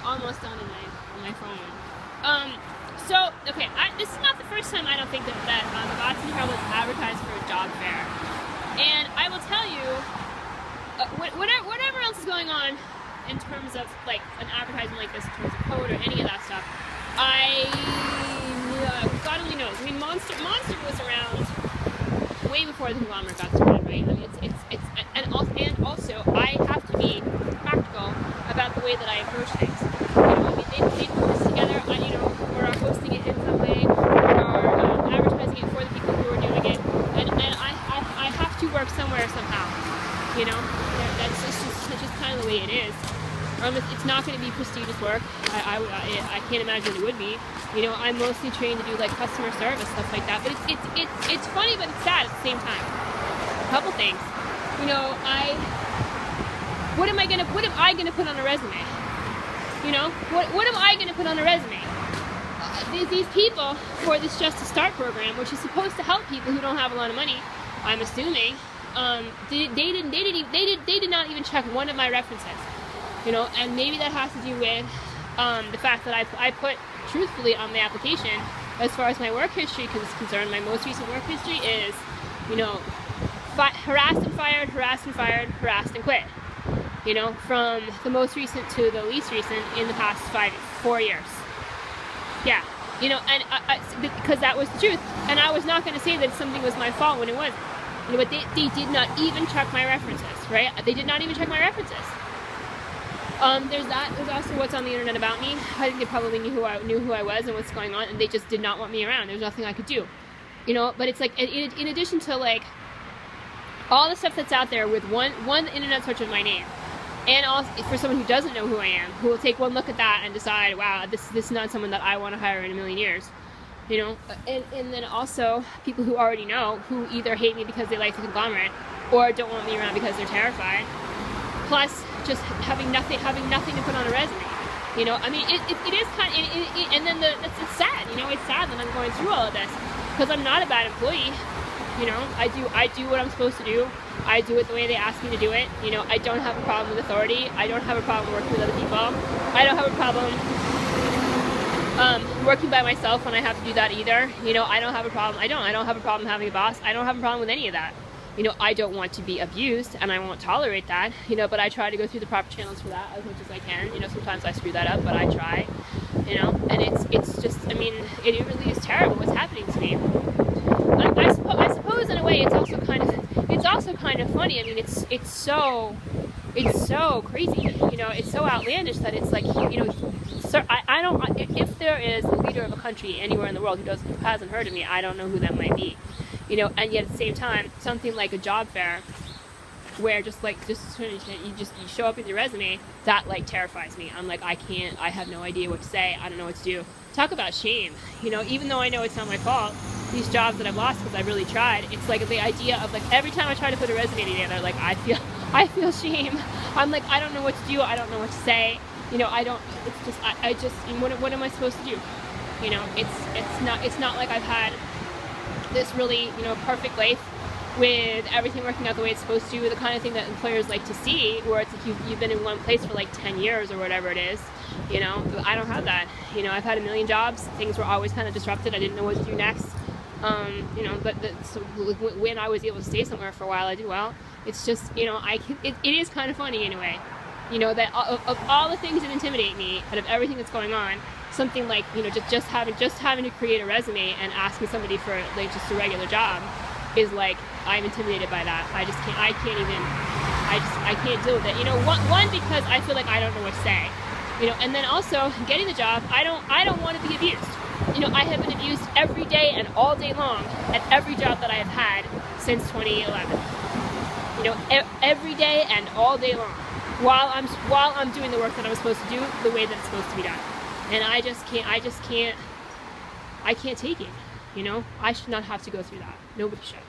almost done on my phone. So, okay, this is not the first time I don't think that Boston Herald has advertised for a job fair. And I will tell you, whatever else is going on in terms of like an advertisement like this, in terms of code or any of that stuff, God only knows. I mean, Monster was around way before the conglomerate got started, right? I mean, and also I have to be practical about the way that I approach things. I mean, they put this together, or are hosting it in some way, or are advertising it for the people who are doing it, and I have to work somewhere somehow. That's just kind of the way it is. It's not going to be prestigious work. I can't imagine it would be. I'm mostly trained to do like customer service, stuff like that. But it's funny, but it's sad at the same time. A couple things. What am I gonna put on a resume? What am I gonna put on a resume? These people for this Just to Start program, which is supposed to help people who don't have a lot of money, I'm assuming, they did not even check one of my references. And maybe that has to do with the fact that I put truthfully on the application, as far as my work history is concerned. My most recent work history is, harassed and fired, harassed and quit. From the most recent to the least recent in the past 4 years. Yeah, and because that was the truth, and I was not going to say that something was my fault when it wasn't. But they did not even check my references, right? They did not even check my references. There's that. There's also what's on the internet about me. I think they probably knew who I was and what's going on, and they just did not want me around. There's nothing I could do, But it's like in addition to like all the stuff that's out there with one internet search of my name, and also for someone who doesn't know who I am, who will take one look at that and decide, wow, this is not someone that I want to hire in a million years, And then also people who already know, who either hate me because they like the conglomerate, or don't want me around because they're terrified. Plus, just having nothing to put on a resume. I mean, it is kind of, and then it's sad. It's sad that I'm going through all of this because I'm not a bad employee. I do what I'm supposed to do. I do it the way they ask me to do it. I don't have a problem with authority. I don't have a problem working with other people. I don't have a problem working by myself when I have to do that either. I don't have a problem. I don't have a problem having a boss. I don't have a problem with any of that. I don't want to be abused, and I won't tolerate that, but I try to go through the proper channels for that as much as I can. Sometimes I screw that up, but I try, and it's just, I mean, it really is terrible what's happening to me. I suppose in a way it's also kind of funny. I mean, it's so crazy, it's so outlandish that it's like, sir, I don't, if there is a leader of a country anywhere in the world who hasn't heard of me, I don't know who that might be. And yet at the same time, something like a job fair, where you show up with your resume, that like terrifies me. I'm like, I have no idea what to say. I don't know what to do. Talk about shame. Even though I know it's not my fault, these jobs that I've lost because I've really tried, it's like the idea of like every time I try to put a resume together, like I feel shame. I'm like, I don't know what to do. I don't know what to say. What am I supposed to do? It's not like I've had this really, perfect life with everything working out the way it's supposed to, the kind of thing that employers like to see, where it's like you've been in one place for like 10 years or whatever it is. I don't have that. I've had a million jobs. Things were always kind of disrupted. I didn't know what to do next. So when I was able to stay somewhere for a while, I did well. It's just, it is kind of funny in a way, that of all the things that intimidate me, out of everything that's going on, something like, just having to create a resume and asking somebody for like just a regular job is like, I'm intimidated by that. I can't deal with it. One, because I feel like I don't know what to say, and then also getting the job, I don't want to be abused. I have been abused every day and all day long at every job that I have had since 2011. Every day and all day long, while I'm doing the work that I'm supposed to do the way that it's supposed to be done. And I can't take it, I should not have to go through that. Nobody should.